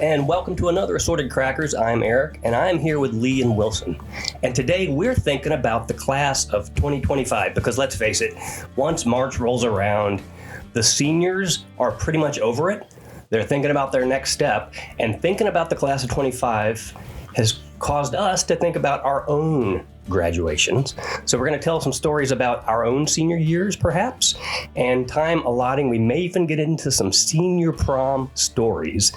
and welcome to another Assorted Crackers. I'm Eric, and I'm here with Lee and Wilson. And today we're thinking about the class of 2025, because let's face it, once March rolls around, the seniors are pretty much over it. They're thinking about their next step, and thinking about the class of 25 has caused us to think about our own graduations. So we're going to tell some stories about our own senior years, perhaps, and time allotting. We may even get into some senior prom stories.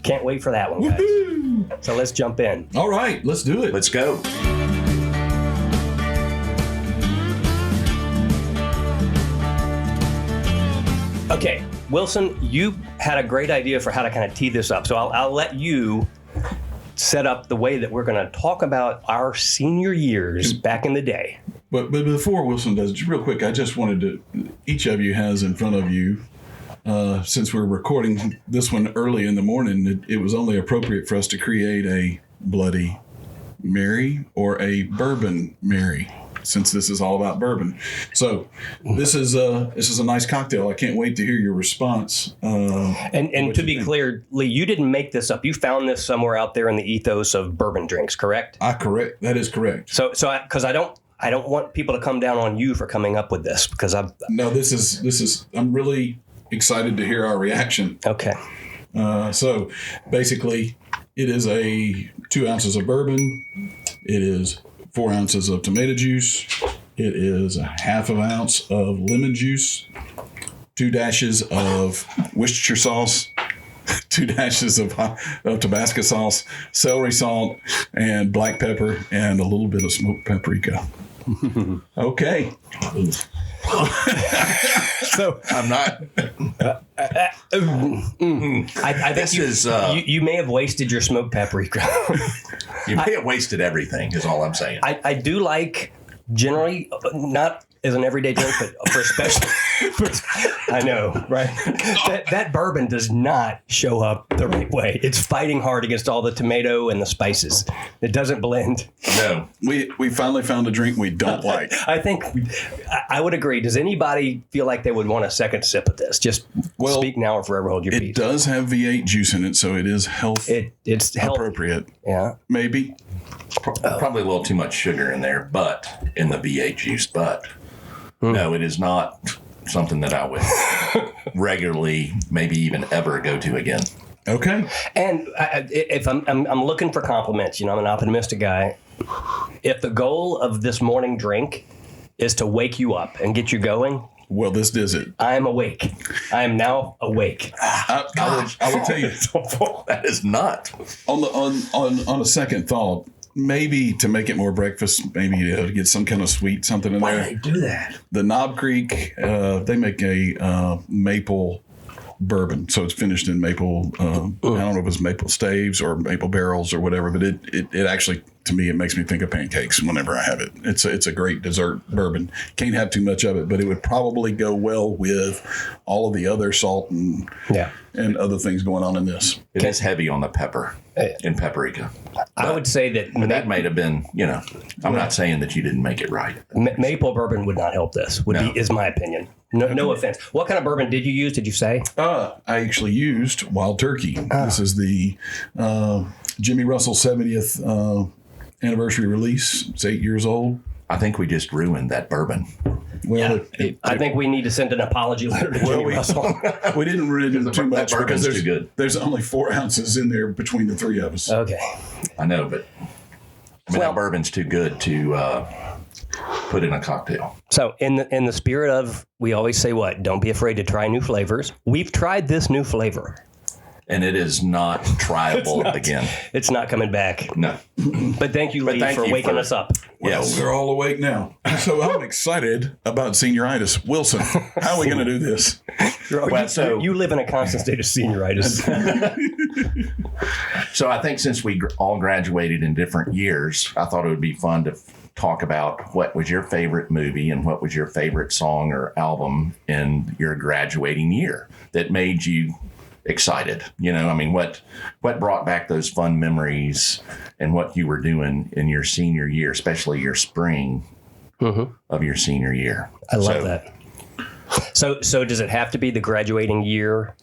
Can't wait for that one, guys. Woo-hoo! So let's jump in. All right, let's do it. Let's go. Okay, Wilson, you had a great idea for how to kind of tee this up. So I'll let you set up the way that we're going to talk about our senior years back in the day. But before Wilson does, real quick, I just wanted to, each of you has in front of you, since we're recording this one early in the morning, it was only appropriate for us to create a Bloody Mary or a Bourbon Mary, since this is all about bourbon. So this is a nice cocktail. I can't wait to hear your response. And to be clear, Lee, you didn't make this up. You found this somewhere out there in the ethos of bourbon drinks, correct? Correct. That is correct. So because I don't want people to come down on you for coming up with this, because this is I'm really excited to hear our reaction. Okay. So basically, it is 2 ounces of bourbon. It is 4 ounces of tomato juice. It is a half an ounce of lemon juice, 2 dashes of Worcestershire sauce, 2 dashes of Tabasco sauce, celery salt, and black pepper, and a little bit of smoked paprika. Okay. So I'm not. I think you may have wasted your smoked paprika. You may have wasted everything, is all I'm saying. I do like, generally, not as an everyday drink, but for special. I know, right? That bourbon does not show up the right way. It's fighting hard against all the tomato and the spices. It doesn't blend. No. We finally found a drink we don't like. I think I would agree. Does anybody feel like they would want a second sip of this? Just speak now or forever hold your peace. It does have V8 juice in it, so it is it's appropriate. Yeah. Maybe. Probably a little too much sugar in there, but in the V8 juice, but no, it is not something that I would regularly, maybe even ever go to again. Okay. And if I'm looking for compliments, I'm an optimistic guy. If the goal of this morning drink is to wake you up and get you going, well, this does it. I'm awake. I am now awake. I will tell you, that is not. On a second thought, maybe to make it more breakfast, maybe to get some kind of sweet something in there. Why do they do that? The Knob Creek, they make a maple bourbon, so it's finished in maple. I don't know if it's maple staves or maple barrels or whatever, but it actually, to me, it makes me think of pancakes whenever I have it. It's a great dessert bourbon. Can't have too much of it, but it would probably go well with all of the other salt and other things going on in this. It is heavy on the pepper and paprika. I would say that that might have been, I'm not saying that you didn't make it right. Maple bourbon would not help this, is my opinion. No offense. What kind of bourbon did you use, did you say? I actually used Wild Turkey. This is the Jimmy Russell 70th anniversary release. It's 8 years old. I think we just ruined that bourbon. Well, I think we need to send an apology letter to Jimmy Russell. We didn't really do too much because too good. There's only 4 ounces in there between the three of us. Okay. I know, but that bourbon's too good to put in a cocktail. So in the spirit of, we always say what? Don't be afraid to try new flavors. We've tried this new flavor. And it is not tryable again. It's not coming back. No. But thank you, Lee, for waking us up. Yes. Well, we're all awake now. So I'm excited about senioritis. Wilson, how are we going to do this? You live in a constant state of senioritis. So I think since we all graduated in different years, I thought it would be fun to talk about what was your favorite movie and what was your favorite song or album in your graduating year that made you excited. What brought back those fun memories and what you were doing in your senior year, especially your spring of your senior year. I love that. So does it have to be the graduating year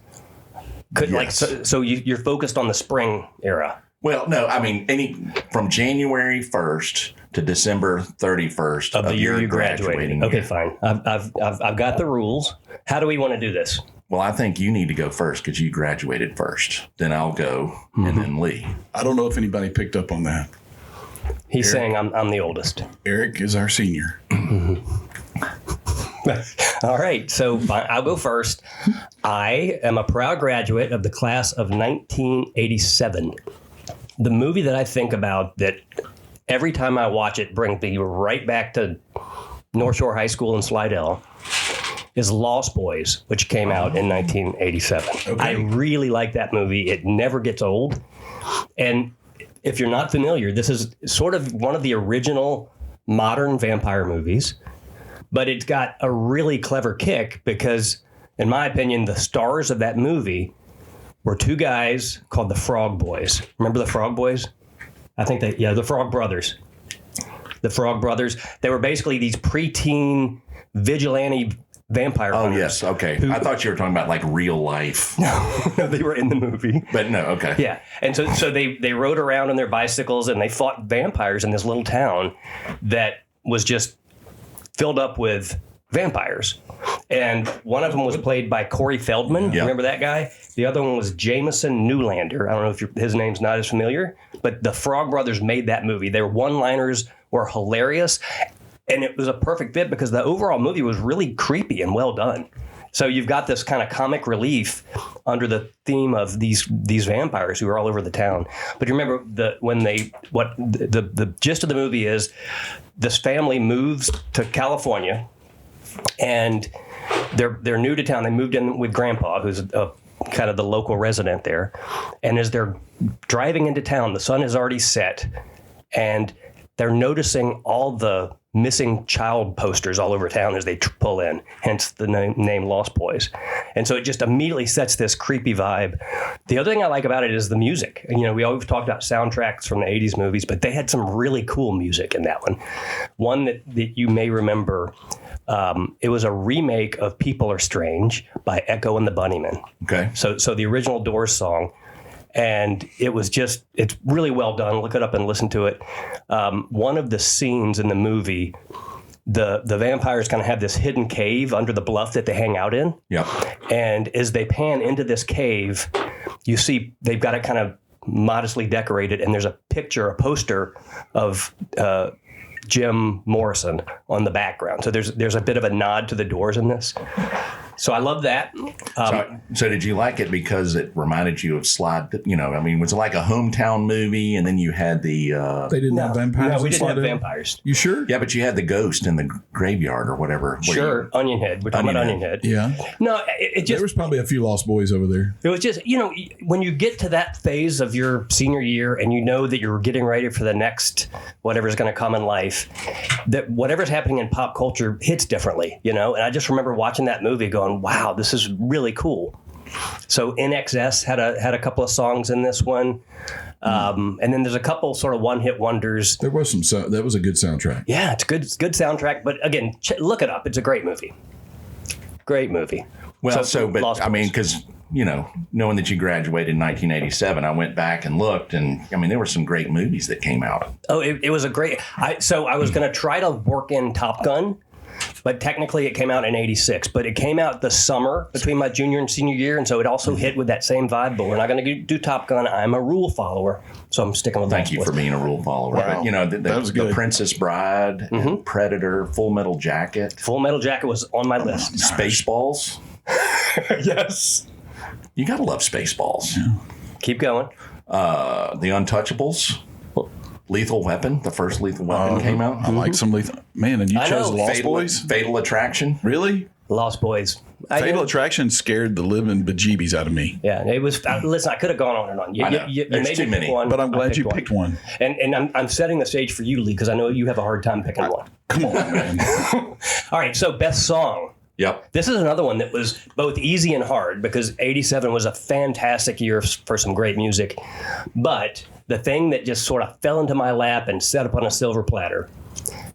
Yes. You're focused on the spring era. Well, no, I mean, from January 1st to December 31st Of the year your you graduated. Okay, fine. I've got the rules. How do we want to do this? Well, I think you need to go first because you graduated first. Then I'll go, and then Lee. I don't know if anybody picked up on that. He's saying I'm the oldest. Eric is our senior. All right, so I'll go first. I am a proud graduate of the class of 1987. The movie that I think about that every time I watch it brings me right back to North Shore High School in Slidell is Lost Boys, which came out in 1987. Okay. I really like that movie. It never gets old. And if you're not familiar, this is sort of one of the original modern vampire movies, but it's got a really clever kick because, in my opinion, the stars of that movie were two guys called the Frog Boys. Remember the Frog Boys? I think the Frog Brothers. The Frog Brothers. They were basically these preteen vigilante vampire hunters. Oh, yes. Okay. I thought you were talking about like real life. No, they were in the movie. But no, okay. Yeah. And so they rode around on their bicycles and they fought vampires in this little town that was just filled up with vampires. And one of them was played by Corey Feldman. Yeah. Remember that guy? The other one was Jameson Newlander. I don't know if his name's not as familiar, but the Frog Brothers made that movie. Their one-liners were hilarious. And it was a perfect fit because the overall movie was really creepy and well done. So you've got this kind of comic relief under the theme of these vampires who are all over the town. But you remember the gist of the movie is this family moves to California and they're new to town. They moved in with Grandpa, who's kind of the local resident there. And as they're driving into town, the sun has already set and they're noticing all the missing child posters all over town as they pull in, hence the name Lost Boys. And so it just immediately sets this creepy vibe. The other thing I like about it is the music. You know, we always talked about soundtracks from the 80s movies, but they had some really cool music in that one. One that you may remember, it was a remake of People Are Strange by Echo and the Bunnymen. Okay. So the original Doors song. And it's really well done. Look it up and listen to it. One of the scenes in the movie, the vampires kind of have this hidden cave under the bluff that they hang out in. Yeah. And as they pan into this cave, you see they've got it kind of modestly decorated, and there's a poster of Jim Morrison on the background. So there's a bit of a nod to the Doors in this. So I love that. So did you like it because it reminded you of Slide? You know, I mean, was it like a hometown movie, and then you had the? They didn't have vampires. No, we didn't have Slidell? vampires. You sure? Yeah, but you had the ghost in the graveyard or whatever. Sure, Onion Head. We're talking about Onion Head. Yeah. No, it just There was probably a few Lost Boys over there. It was just, when you get to that phase of your senior year and you know that you're getting ready for the next whatever's going to come in life, that whatever's happening in pop culture hits differently, And I just remember watching that movie going, wow, this is really cool. So NXS had a couple of songs in this one. And then there's a couple sort of one-hit wonders. There was that was a good soundtrack. Yeah, it's good soundtrack. But again, look it up. It's a great movie. Great movie. Well, but I mean, because, knowing that you graduated in 1987, I went back and looked, and I mean, there were some great movies that came out. Oh, it was a great. So I was going to try to work in Top Gun, but technically it came out in 86. But it came out the summer between my junior and senior year, and so it also hit with that same vibe. But we're not going to do Top Gun. I'm a rule follower, so I'm sticking with that. Thank you for being a rule follower. Wow. But, that was good. The Princess Bride, Predator, Full Metal Jacket. Full Metal Jacket was on my list. Spaceballs. Yes. You got to love Spaceballs. Yeah. Keep going. The Untouchables. Lethal Weapon. The first Lethal Weapon came out. I like some Lethal. Man, and you chose Lost Boys? Fatal Attraction. Really? Lost Boys. Fatal Attraction scared the living bejeebies out of me. Yeah, it was. Listen, I could have gone on and on. You There's too many. One, but I'm glad you picked one. And I'm setting the stage for you, Lee, because I know you have a hard time picking one. Come on, man. All right, so best song. Yep. This is another one that was both easy and hard because 87 was a fantastic year for some great music. But the thing that just sort of fell into my lap and set up on a silver platter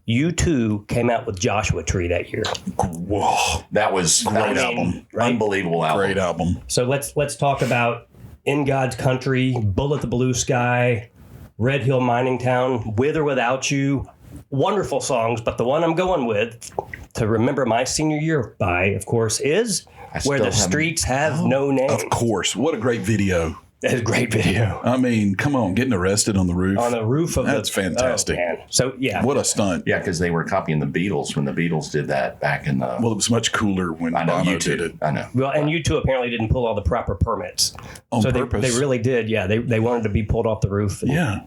U2 came out with Joshua Tree that year. Whoa. That was Great album. unbelievable album. Great album. So let's talk about In God's Country, Bullet the Blue Sky, Red Hill Mining Town, With or Without You. Wonderful songs, but the one I'm going with to remember my senior year by, of course, is Where the Streets Have No Name. Of course. What a great video. That's a great video. I mean, come on, getting arrested on the roof. On the roof of That's fantastic. Oh, man. So, yeah. What a stunt. Yeah, because they were copying the Beatles when the Beatles did that back in the. Well, it was much cooler when I know Bono you did too. it. I know. Well, and U2 apparently didn't pull all the proper permits. On so purpose. They really did. Yeah, they wanted to be pulled off the roof. And, Yeah.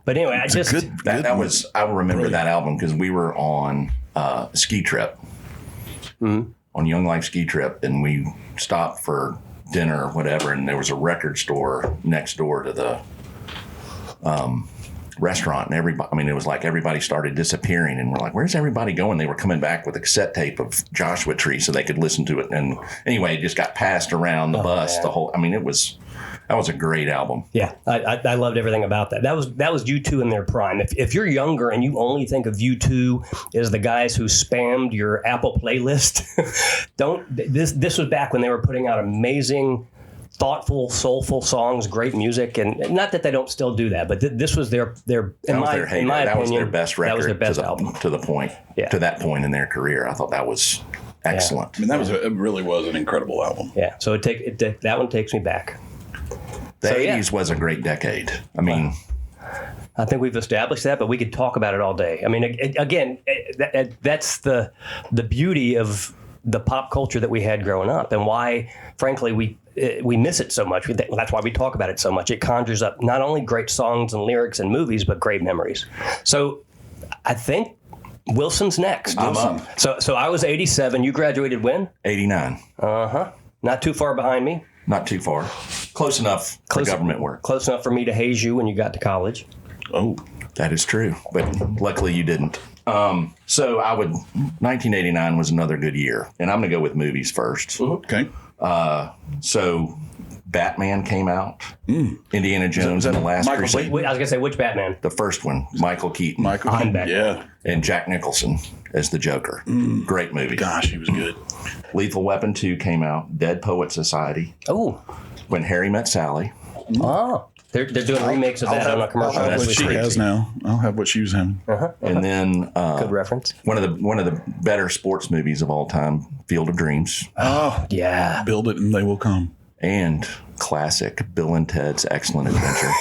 But anyway, I just. That was. I remember that album because we were on a ski trip, on Young Life ski trip, and we stopped for dinner or whatever, and there was a record store next door to the restaurant, and it was like everybody started disappearing, and we're like, where's everybody going? They were coming back with a cassette tape of Joshua Tree so they could listen to it, and anyway, it just got passed around the bus. Man. That was a great album. Yeah, I loved everything about that. That was U2 in their prime. If you're younger and you only think of U2 as the guys who spammed your Apple playlist, this was back when they were putting out amazing, thoughtful, soulful songs, great music, and not that they don't still do that, but this was their in my opinion, that was their best record. That was their best album to that point in their career. I thought that was excellent. I mean, it really was an incredible album. Yeah, so that one takes me back. The 80s was a great decade. I mean, I think we've established that, but we could talk about it all day. I mean, again, that's the beauty of the pop culture that we had growing up, and why, frankly, we miss it so much. That's why we talk about it so much. It conjures up not only great songs and lyrics and movies, but great memories. So I think Wilson's next. I'm up. So I was 87. You graduated when? 89. Not too far behind me. Not too far. Close enough for government work. Close enough for me to haze you when you got to college. Oh, that is true. But luckily you didn't. 1989 was another good year. And I'm going to go with movies first. Okay. So Batman came out. Indiana Jones and the Last Crusade. Wait, I was going to say, which Batman? The first one, Michael Keaton. Yeah. And Jack Nicholson as the Joker. Great movie. Gosh, he was good. Lethal Weapon 2 came out. Dead Poet Society. Oh. When Harry Met Sally. Oh. They're doing remakes of that on a commercial. I'll have what she has now. I'll have what she was having. And then good reference. One of the better sports movies of all time, Field of Dreams. Oh, yeah. Build it and they will come. And classic Bill and Ted's Excellent Adventure.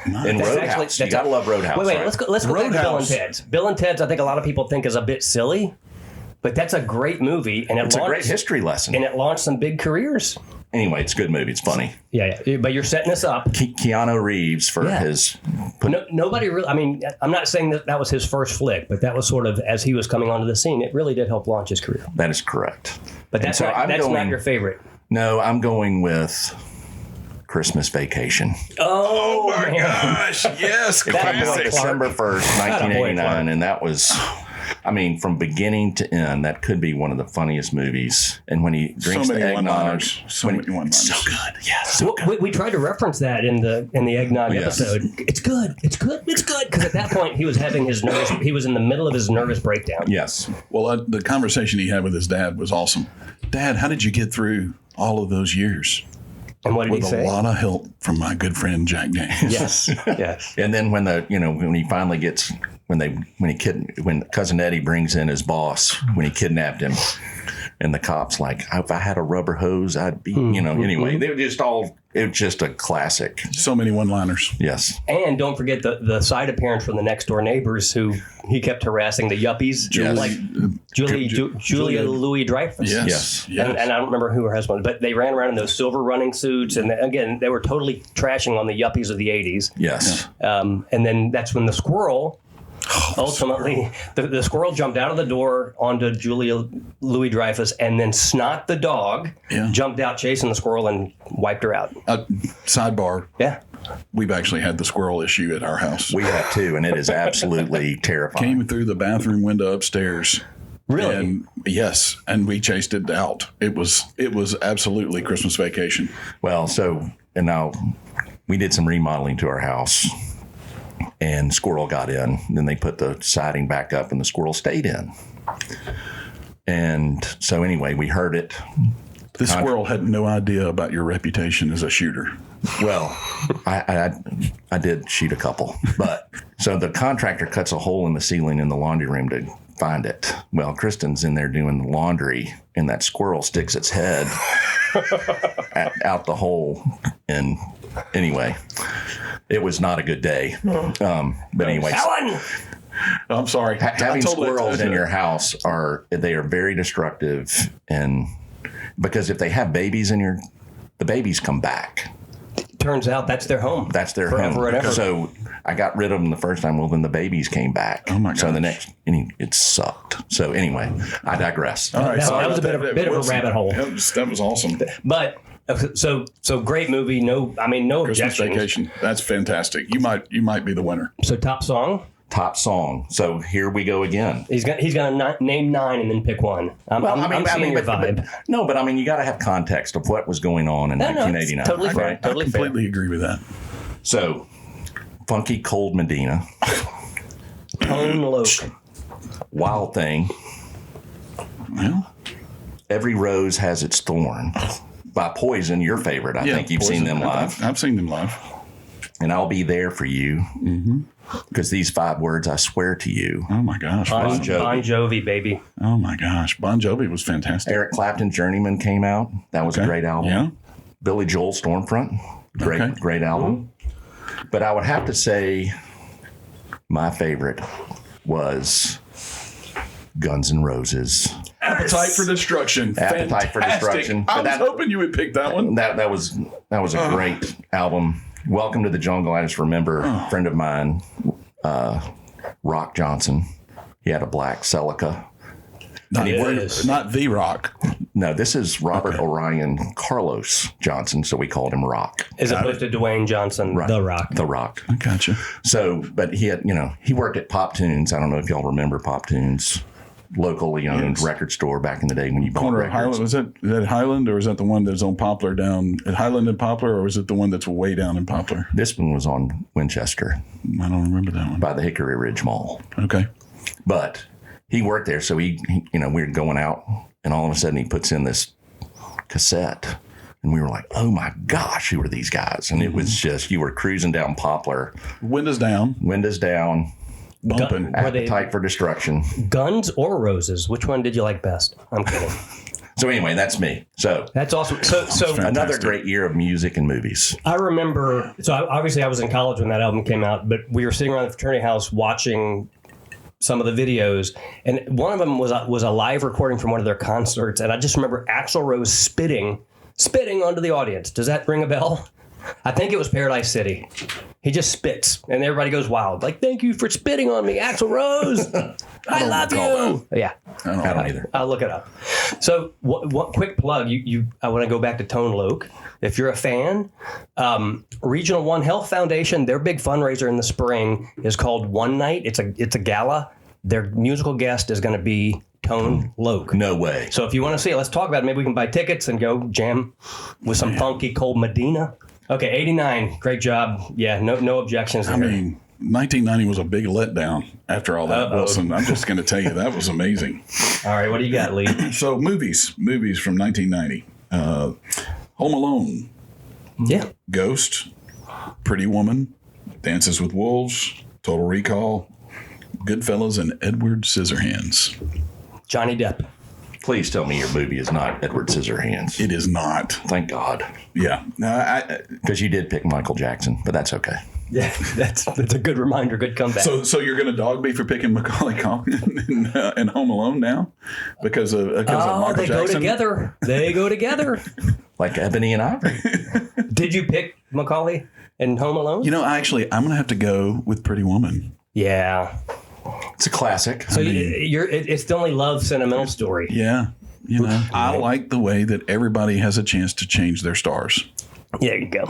And Roadhouse. You gotta love Roadhouse. Wait, right? let's go back to Bill and Ted's. Bill and Ted's, I think a lot of people think is a bit silly, but that's a great movie, and it's a great history lesson. And it launched some big careers. Anyway, it's a good movie. It's funny. Yeah. But you're setting us up. Keanu Reeves for his. Nobody really. I mean, I'm not saying that was his first flick, but that was sort of as he was coming onto the scene. It really did help launch his career. That is correct. But that's not your favorite. No, I'm going with Christmas Vacation. Oh my gosh! Yes, classic. December 1st, 1989, and that was. I mean, from beginning to end, that could be one of the funniest movies. And when he drinks the eggnog, so many one-liners. So good, yeah, so good. We tried to reference that in the eggnog episode. It's good, because at that point he was having he was in the middle of his nervous breakdown. Yes. Well, the conversation he had with his dad was awesome. Dad, how did you get through all of those years? And what did he say? With a lot of help from my good friend Jack Gaines. Yes. And then when he finally gets. When Cousin Eddie brings in his boss when he kidnapped him, and the cop's like, if I had a rubber hose, I'd be, anyway, they were just it was just a classic. So many one-liners. Yes. And don't forget the side appearance from the next door neighbors who he kept harassing, the yuppies. Yes. Like Julia Louis-Dreyfus. Yes. And I don't remember who her husband was, but they ran around in those silver running suits. And again, they were totally trashing on the yuppies of the 80s. Yes. And then that's when the squirrel... Ultimately, the squirrel jumped out of the door onto Julia Louis-Dreyfus, and then Snot the dog jumped out chasing the squirrel and wiped her out. Sidebar. Yeah. We've actually had the squirrel issue at our house. We have too, and it is absolutely terrifying. Came through the bathroom window upstairs. Really? And yes, and we chased it out. It was absolutely Christmas Vacation. Well, and now we did some remodeling to our house. and squirrel got in. Then they put the siding back up and the squirrel stayed in. And so anyway, we heard it. The squirrel had no idea about your reputation as a shooter. Well, I did shoot a couple, but so the contractor cuts a hole in the ceiling in the laundry room to find it. Well, Kristen's in there doing the laundry, and that squirrel sticks its head out the hole. And anyway, it was not a good day. But anyway, Alan! I'm sorry. Having squirrels in your house they are very destructive, and because if they have babies the babies come back. Turns out that's their home. That's their Forever home. and ever. So I got rid of them the first time. Well, then the babies came back. Oh my gosh. So the next, it sucked. So anyway, I digress. All right, That was a bit of a rabbit hole. That was awesome. But so great movie. No Christmas objections. Vacation. That's fantastic. You might be the winner. So top song. Top song. So here we go again. He's gonna name 9 and then pick one. I'm seeing your vibe. But I mean, you got to have context of what was going on in 1989. it's totally fair. Right? Totally I completely agree with that. So, Funky Cold Medina, Tone Loc. Wild Thing, Well, Every Rose Has Its Thorn by Poison, your favorite. I think you've seen them live. I've seen them live. And I'll Be There For You. Because these 5 words, I swear to you. Oh my gosh. Bon Jovi. Jovi, baby. Oh my gosh. Bon Jovi was fantastic. Eric Clapton, Journeyman came out. That was a great album. Yeah. Billy Joel, Stormfront. Great album. But I would have to say my favorite was Guns N' Roses. Appetite for Destruction. Appetite for Fantastic. Destruction. I was hoping you would pick that one. That was a great album. Welcome to the Jungle. I just remember a friend of mine, Rock Johnson. He had a black Celica. Not The Rock. No, this is Robert Orion Carlos Johnson, so we called him Rock. As opposed to Dwayne Johnson, Right. The Rock. The Rock. I gotcha. So, but he had, he worked at Pop Tunes. I don't know if y'all remember Pop Tunes, locally owned record store back in the day when you bought Corner of records. Highland. Is that Highland, or is that the one that's on Poplar down at Highland and Poplar, or is it the one that's way down in Poplar? This one was on Winchester I don't remember that one. by the Hickory Ridge Mall. Okay. But he worked there, so we were going out, and all of a sudden he puts in this cassette, and we were like, "Oh my gosh, who are these guys?" And it was just, you were cruising down Poplar, Windows down. bumping, Bumping. Were they Appetite for Destruction. Guns or Roses? Which one did you like best? I'm kidding. So anyway, that's me. So That's awesome. So another great year of music and movies. I remember. So obviously I was in college when that album came out, but we were sitting around the fraternity house watching some of the videos, and one of them was a live recording from one of their concerts, and I just remember Axl Rose spitting onto the audience. Does that ring a bell? I think it was Paradise City. He just spits, and everybody goes wild. Like, thank you for spitting on me, Axl Rose. I love you. Yeah, I don't either. I'll look it up. So, what quick plug? I want to go back to Tone Loc. If you're a fan, Regional One Health Foundation, their big fundraiser in the spring is called One Night. It's a gala. Their musical guest is going to be Tone Loc. No way. So if you want to see it, let's talk about it. Maybe we can buy tickets and go jam with some funky cold Medina. Okay, 89. Great job. Yeah, no objections there. I mean, 1990 was a big letdown after all that, Wilson. I'm just going to tell you, that was amazing. All right, what do you got, Lee? So movies from 1990. Home Alone, Yeah. Ghost, Pretty Woman, Dances with Wolves, Total Recall, Goodfellas, and Edward Scissorhands. Johnny Depp. Please tell me your movie is not Edward Scissorhands. It is not. Thank God. Yeah. Because you did pick Michael Jackson, but that's okay. Yeah, that's a good reminder, good comeback. So you're going to dog me for picking Macaulay Culkin and Home Alone now because of Michael they Jackson? go together. They go together. Like Ebony and Ivory. Did you pick Macaulay and Home Alone? You know, I'm going to have to go with Pretty Woman. Yeah. It's a classic. So it's the only love sentimental story. Yeah. You know, I like the way that everybody has a chance to change their stars. There you go.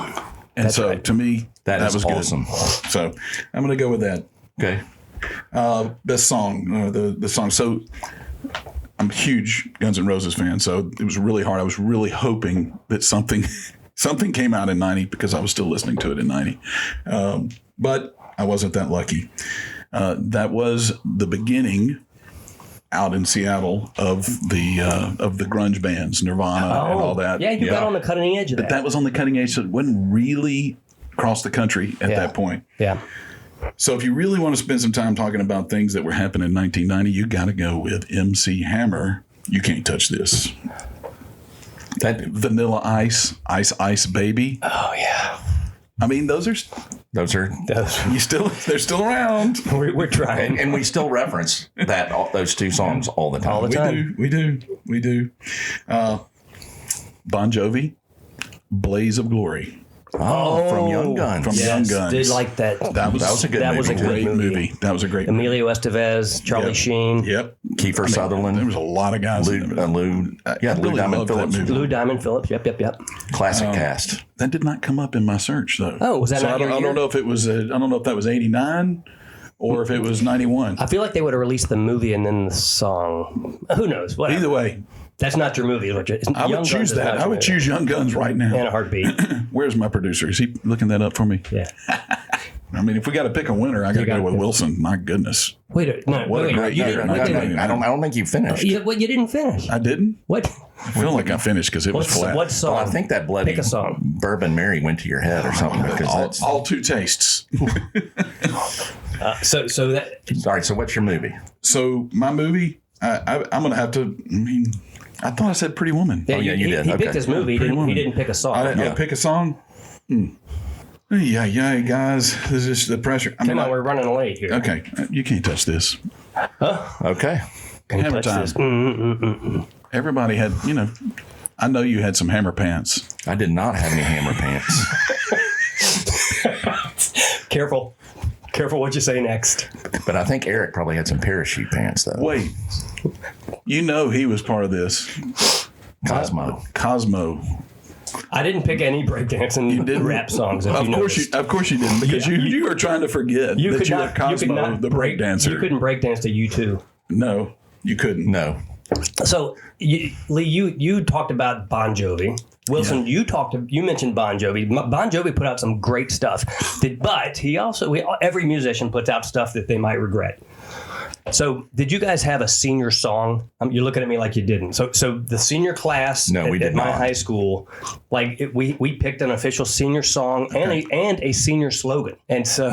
And That's so right. to me, That is was awesome. good. So I'm going to go with that. Okay. Best song, the song. So I'm a huge Guns N' Roses fan, so it was really hard. I was really hoping that something came out in 90 because I was still listening to it in 90. But I wasn't that lucky. That was the beginning out in Seattle of the grunge bands, Nirvana and all that. Yeah, you got on the cutting edge of that. But that was on the cutting edge, so it wasn't really across the country at that point. Yeah. So if you really want to spend some time talking about things that were happening in 1990, you got to go with MC Hammer. You Can't Touch This. That Vanilla Ice, Ice Baby. Oh yeah. I mean, those are they're still around. We're trying, and we still reference those two songs all the time. All the time. We do. Bon Jovi, Blaze of Glory. Oh, from Young Guns. From Young Guns. Did like that. That was a good movie. Was a great movie. That was a great movie. Emilio Estevez, Charlie Sheen. Yep. Kiefer Sutherland. There was a lot of guys. Lou Diamond Phillips. Lou Diamond Phillips. Yep. Classic cast. That did not come up in my search though. Oh, was that so not your year? I don't know if it was. I don't know if that was 89 or if it was 91. I feel like they would have released the movie and then the song. Who knows? Whatever. Either way, that's not your movie. I would choose that. I would choose Young Guns right now. In a heartbeat. Where's my producer? Is he looking that up for me? Yeah. I mean, if we got to pick a winner, I got to go with Wilson. My goodness. Wait a great I don't think you finished. You didn't finish. I didn't? What? I feel like I finished because it was flat. What song? Well, I think that bloody Pick a song. Bourbon Mary went to your head or something because that's all two tastes. So that. Sorry. So what's your movie? So my movie, I'm going to have to. I mean, I thought I said Pretty Woman. Yeah, you did. He picked his movie. He didn't pick a song. I pick a song. Yeah, guys. This is the pressure. Come on, we're running late here. Okay, you can't touch this. Okay. Hammer time. Everybody had, I know you had some hammer pants. I did not have any hammer pants. Careful what you say next. But I think Eric probably had some parachute pants though. Wait, he was part of this. Cosmo. I didn't pick any breakdancing rap songs. Of course you didn't, because you were trying to forget that you were Cosmo, the breakdancer. You couldn't breakdance to U2. No, you couldn't. No. So, Lee, you talked about Bon Jovi. Wilson, you mentioned Bon Jovi. Bon Jovi put out some great stuff, but every musician puts out stuff that they might regret. So, did you guys have a senior song? You're looking at me like you didn't. So the senior class at my high school, we picked an official senior song and a senior slogan. And so,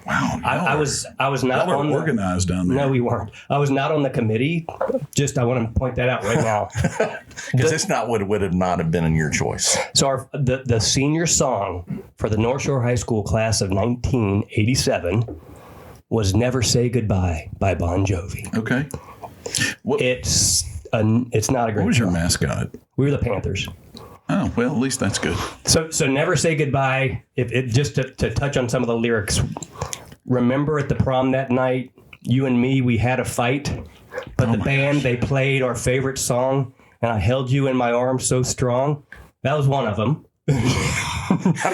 wow, I was not on organized down there. No, we weren't. I was not on the committee. I want to point that out right now. Because this would not have been in your choice. So the senior song for the North Shore High School class of 1987 was "Never Say Goodbye" by Bon Jovi. Okay. It's not a great. What was your song. mascot? We were the Panthers. Oh, well, at least that's good. So "Never Say Goodbye." Just to touch on some of the lyrics. Remember at the prom that night, you and me, we had a fight, but the band, they played our favorite song, and I held you in my arms so strong. That was one of them.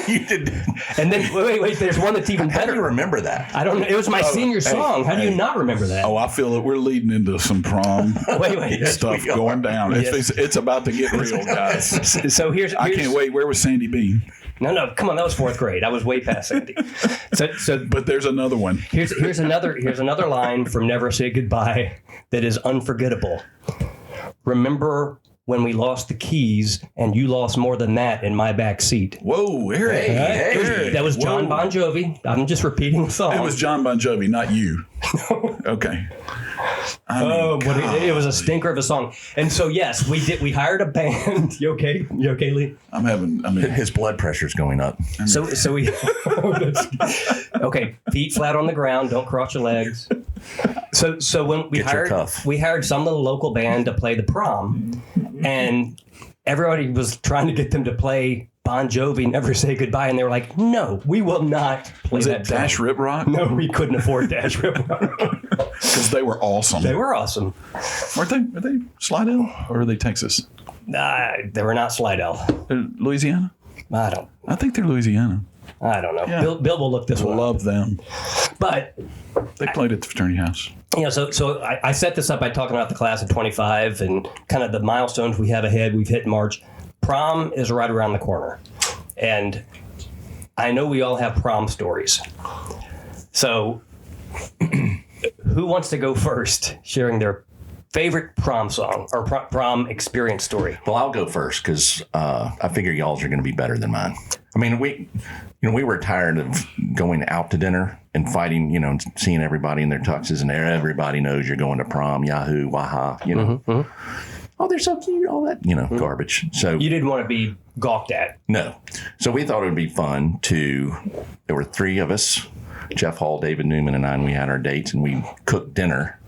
You did. And then wait. There's one that's even better. How do you remember that? I don't know. It was my senior song. How do you not remember that? Oh, I feel that we're leading into some prom stuff going down. Yes. It's about to get real, guys. So here's I can't wait. Where was Sandy Bean? No, come on. That was fourth grade. I was way past Sandy. But there's another one. Here's another line from "Never Say Goodbye" that is unforgettable. Remember when we lost the keys and you lost more than that in my back seat. Whoa, Eric. Hey. That was John Bon Jovi. I'm just repeating the song. It was John Bon Jovi, not you. Okay. But it was a stinker of a song. And so, yes, we hired a band. You okay, Lee? His blood pressure's going up. So we, okay, feet flat on the ground. Don't cross your legs. So when we hired some little local band to play the prom, and everybody was trying to get them to play Bon Jovi, "Never Say Goodbye," and they were like, "No, we will not play that." Was it Dash Rip Rock? No, we couldn't afford Dash Rip Rock. Because they were awesome. They were awesome. Weren't they? Were they Slidell or are they Texas? They were not Slidell. Louisiana? I think they're Louisiana. I don't know. Yeah. Bill will look this one up. Love them. But they played at the fraternity house. So I set this up by talking about the class of 25 and kind of the milestones we have ahead. We've hit March. Prom is right around the corner. And I know we all have prom stories. So, who wants to go first, sharing their favorite prom song or prom experience story? Well, I'll go first because I figure y'all's are going to be better than mine. I mean, we were tired of going out to dinner and fighting, seeing everybody in their tuxes and everybody knows you're going to prom, Yahoo, Waha, Oh, they're so cute, all that, garbage. So you didn't want to be gawked at. No. So we thought it would be fun there were three of us, Jeff Hall, David Newman, and I, and we had our dates, and we cooked dinner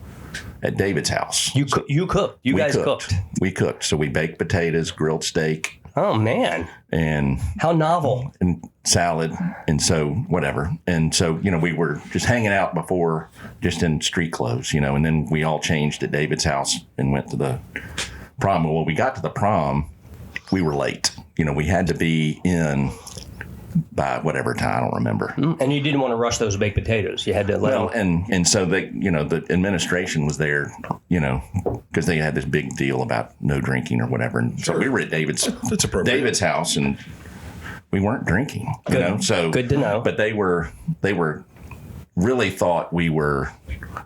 at David's house. You cooked? You guys cooked? We cooked. So we baked potatoes, grilled steak. Oh, man. And how novel. And salad. And so whatever. And so, we were just hanging out before, just in street clothes, and then we all changed at David's house and went to the prom. Well, when we got to the prom, we were late. We had to be in by whatever time, I don't remember. And you didn't want to rush those baked potatoes. You had to let them. And so they, the administration was there, because they had this big deal about no drinking or whatever. And so we were at David's house, and we weren't drinking. So good to know. But they were really thought we were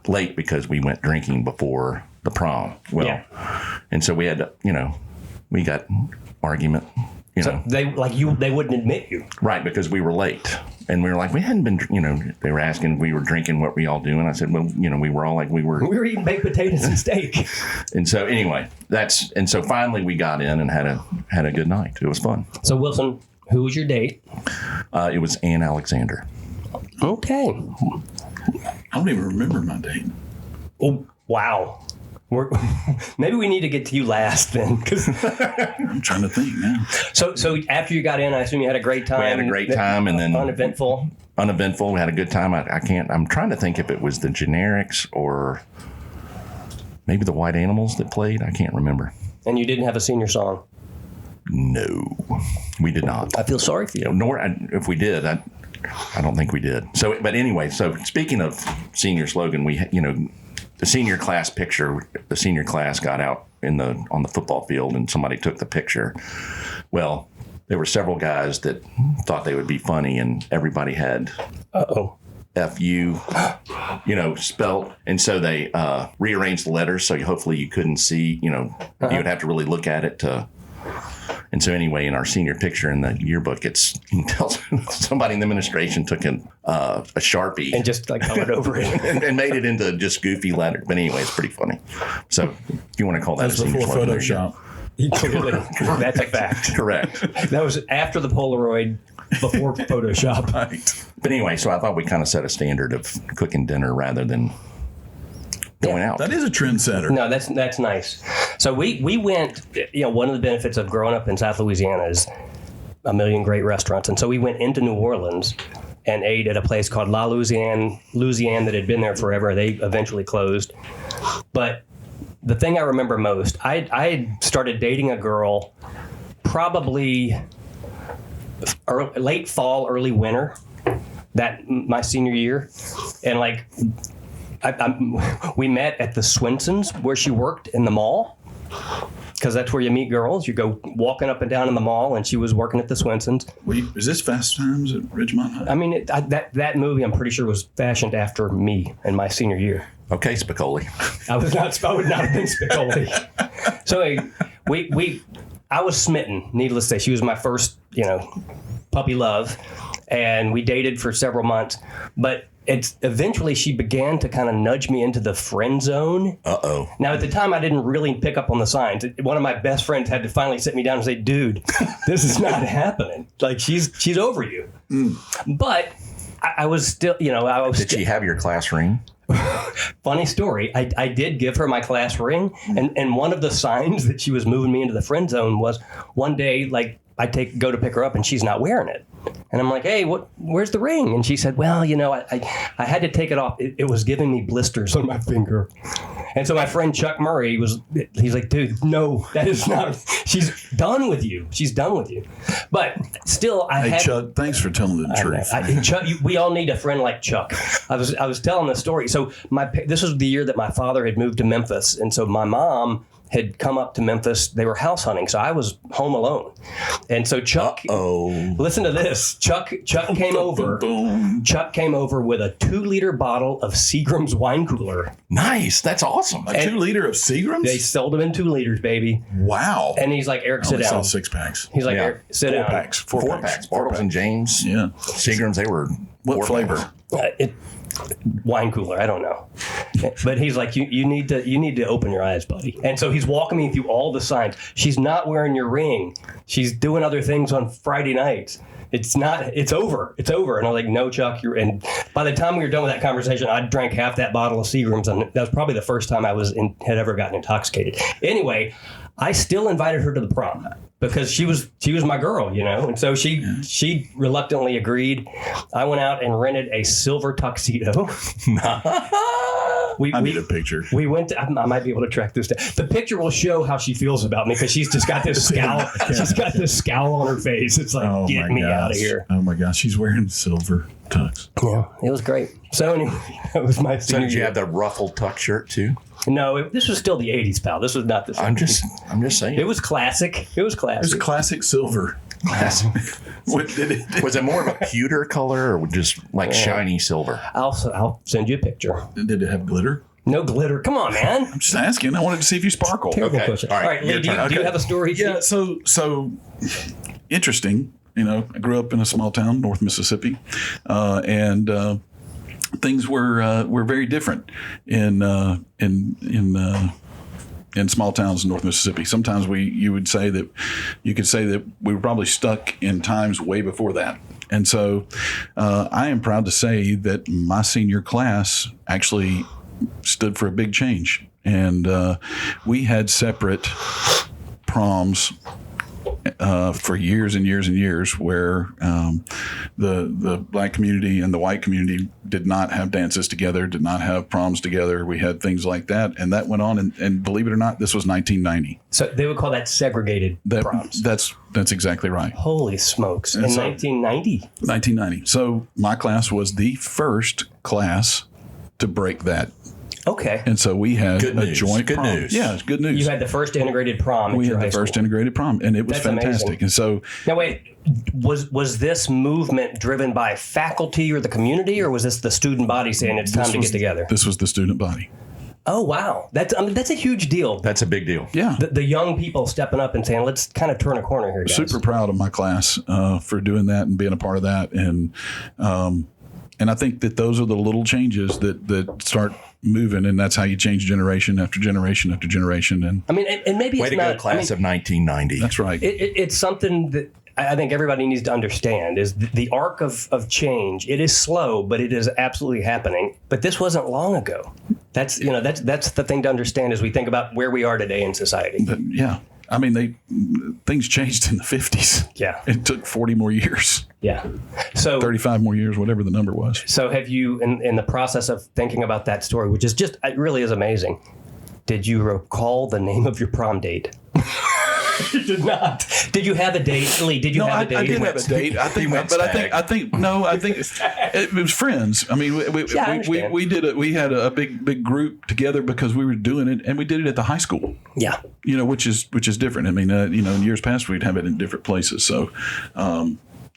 late because we went drinking before the prom. Well, yeah. And so we had to, we got argument. So they wouldn't admit you. Right, because we were late. And we were like, we hadn't been, they were asking, we were drinking, what were y'all doing? I said, well, we were all like, we were eating baked potatoes and steak. And so anyway, so finally we got in and had a good night. It was fun. So Wilson, who was your date? It was Ann Alexander. Okay. I don't even remember my date. Oh, wow. Maybe we need to get to you last then, because I'm trying to think now. So after you got in, I assume you had a great time. We had a great time, and then uneventful. We had a good time. I'm trying to think if it was the Generics or maybe the White Animals that played. I can't remember. And you didn't have a senior song? No, we did not. I feel sorry for you. If we did, I don't think we did. So, but anyway, so speaking of senior slogan, we the senior class picture, the senior class got out on the football field, and somebody took the picture. Well, there were several guys that thought they would be funny, and everybody had F-U, spelled. And so they rearranged the letters, so hopefully you couldn't see, you would have to really look at it to. And so anyway, in our senior picture in the yearbook, you can tell somebody in the administration took a Sharpie and just colored over it and made it into just goofy letters. But anyway, it's pretty funny. So if you want to call that That's before Photoshop. Clearly, that's a fact. Correct. That was after the Polaroid, before Photoshop. Right. But anyway, so I thought we kind of set a standard of cooking dinner rather than going out. That is a trendsetter. No, that's nice. So we went, one of the benefits of growing up in South Louisiana is a million great restaurants. And so we went into New Orleans and ate at a place called La Louisiane that had been there forever. They eventually closed. But the thing I remember most, I had started dating a girl probably late fall, early winter, my senior year. And we met at the Swenson's where she worked in the mall, because that's where you meet girls. You go walking up and down in the mall, and she was working at the Swenson's. Wait, is this Fast Times at Ridgemont High? I mean, that movie, I'm pretty sure, was fashioned after me in my senior year. Okay, Spicoli. I would not have been Spicoli. So I was smitten, needless to say. She was my first, puppy love, and we dated for several months. But eventually she began to kind of nudge me into the friend zone. Uh-oh. Now, at the time, I didn't really pick up on the signs. One of my best friends had to finally sit me down and say, dude, this is not happening. She's over you. Mm. But I was still, Did she have your class ring? Funny story. I did give her my class ring. And one of the signs that she was moving me into the friend zone was one day, I go to pick her up and she's not wearing it. And I'm like, hey, where's the ring? And she said, well, I had to take it off. It was giving me blisters on my finger. And so my friend Chuck Murray he's like, dude, no, that is not, she's done with you. She's done with you. But still, Chuck, thanks for telling the truth. Chuck, we all need a friend like Chuck. I was telling the story. So this was the year that my father had moved to Memphis. And so my mom had come up to Memphis. They were house hunting, so I was home alone. And so Chuck, listen to this. Chuck came over. Boom. Chuck came over with a 2-liter bottle of Seagram's wine cooler. Nice. That's awesome. A 2-liter of Seagram's? They sold them in 2 liters, baby. Wow. And he's like, Eric, I sit only down. sell 6-packs. He's like, Yeah. Eric, sit down. 4-packs. 4-packs. Bartles and James. Yeah. Seagrams, they were. What 4-packs. flavor? Wine cooler, I don't know, but he's like, you need to open your eyes, buddy. And so he's walking me through all the signs. She's not wearing your ring. She's doing other things on Friday nights. It's over. And I was like, no, Chuck, and by the time we were done with that conversation, I drank half that bottle of Seagram's, and that was probably the first time I had ever gotten intoxicated. Anyway, I still invited her to the prom because she was my girl, you know, and so she reluctantly agreed. I went out and rented a silver tuxedo. I need a picture. We went to, I might be able to track this down. The picture will show how she feels about me because she's just got this scowl. She's got this scowl on her face. It's like, get me out of here. Oh my gosh, she's wearing silver tux. Yeah, it was great. So anyway, that was my So senior did you year. have the ruffled tuck shirt too? No, this was still the 80s, pal. This was not the 70s. I'm just saying. It was classic. It was It's classic. classic silver. What did it? Was it more of a pewter color or just like shiny silver? I'll send you a picture. Did it have glitter? No glitter. Come on, man. I'm just asking. I wanted to see if you sparkle. Terrible Okay. question. All right, All right, Lee, your do you, turn. do you Okay. have a story? Yeah, so interesting. You know, I grew up in a small town, North Mississippi, and things were very different in small towns in North Mississippi. Sometimes you could say that we were probably stuck in times way before that. And so I am proud to say that my senior class actually stood for a big change. And we had separate proms for years and years and years, where the black community and the white community did not have dances together, did not have proms together. We had things like that, and that went on. And believe it or not, this was 1990. So they would call that segregated proms. That's exactly right. Holy smokes. In 1990? 1990. So my class was the first class to break that. Okay. And so we had Good a news. joint Good prom. news. Yeah, it's good news. You had the first integrated prom we at your had high the first school. integrated prom, and it was That's fantastic. amazing. And so Now wait, was this movement driven by faculty or the community, or was this the student body saying it's time to get together? This was the student body. Oh wow, that's a huge deal. That's a big deal. Yeah. The young people stepping up and saying, let's kind of turn a corner here, guys. Super proud of my class for doing that and being a part of that. And I think that those are the little changes that start moving, and that's how you change generation after generation after generation. And I mean, and maybe Way it's to not. go, class of 1990. that's right. It's something that I think everybody needs to understand is the arc of change. It is slow, but it is absolutely happening. But this wasn't long ago. That's the thing to understand as we think about where we are today in society. But yeah. I mean, things changed in the 50s. Yeah. It took 40 more years, Yeah. So 35 more years, whatever the number was. So have you, in the process of thinking about that story, which is just, it really is amazing, did you recall the name of your prom date? You did not. Did you have a date, Lee? Did you have a date? I did have a date. I think it was friends. I mean, we had a big group together because we were doing it, and we did it at the high school. Yeah. You know, which is different. I mean, in years past we'd have it in different places. So,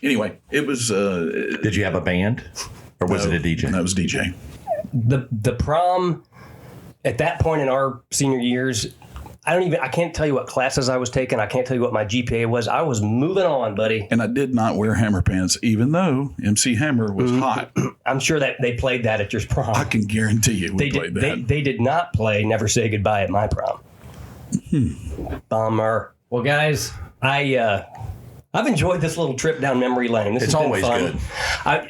anyway, it was. Did you have a band, or was it a DJ? That was DJ. The prom at that point in our senior years, I can't tell you what classes I was taking. I can't tell you what my GPA was. I was moving on, buddy. And I did not wear Hammer pants, even though MC Hammer was hot. I'm sure that they played that at your prom. I can guarantee you we played that. They did not play Never Say Goodbye at my prom. Bummer. Well, guys, I've enjoyed this little trip down memory lane. This It's has been always fun.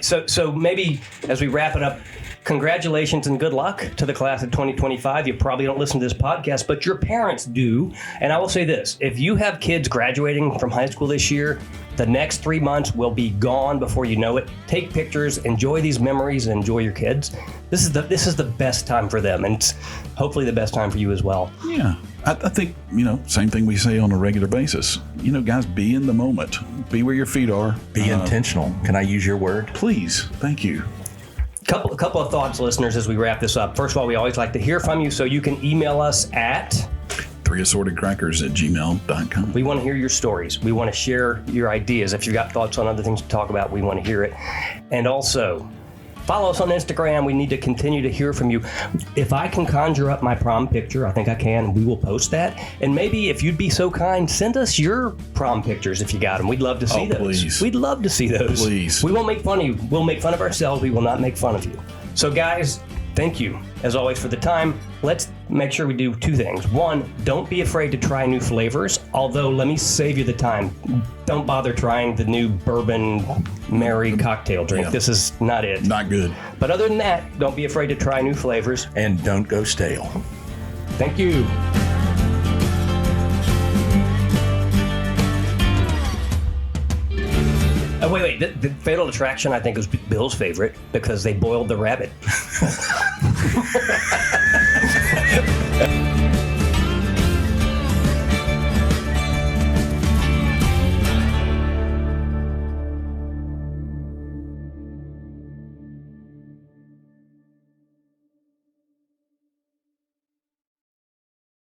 good. So maybe as we wrap it up, congratulations and good luck to the class of 2025. You probably don't listen to this podcast, but your parents do. And I will say this, if you have kids graduating from high school this year, the next 3 months will be gone before you know it. Take pictures, enjoy these memories, and enjoy your kids. This is the best time for them, and it's hopefully the best time for you as well. Yeah. I think, same thing we say on a regular basis. Guys, be in the moment. Be where your feet are. Be intentional. Can I use your word? Please. Thank you. Couple of thoughts, listeners, as we wrap this up. First of all, we always like to hear from you, so you can email us at 3assortedcrackers@gmail.com. We want to hear your stories. We want to share your ideas. If you've got thoughts on other things to talk about, we want to hear it. And also, follow us on Instagram. We need to continue to hear from you. If I can conjure up my prom picture, I think I can. We will post that. And maybe if you'd be so kind, send us your prom pictures if you got them. We'd love to see those. Please. We'd love to see those. Please. We won't make fun of you. We'll make fun of ourselves. We will not make fun of you. So guys, thank you, as always, for the time. Let's make sure we do two things. One, don't be afraid to try new flavors. Although, let me save you the time. Don't bother trying the new bourbon Mary cocktail drink. Yeah. This is not it. Not good. But other than that, don't be afraid to try new flavors. And don't go stale. Thank you. Oh, wait. The Fatal Attraction, I think, was Bill's favorite because they boiled the rabbit.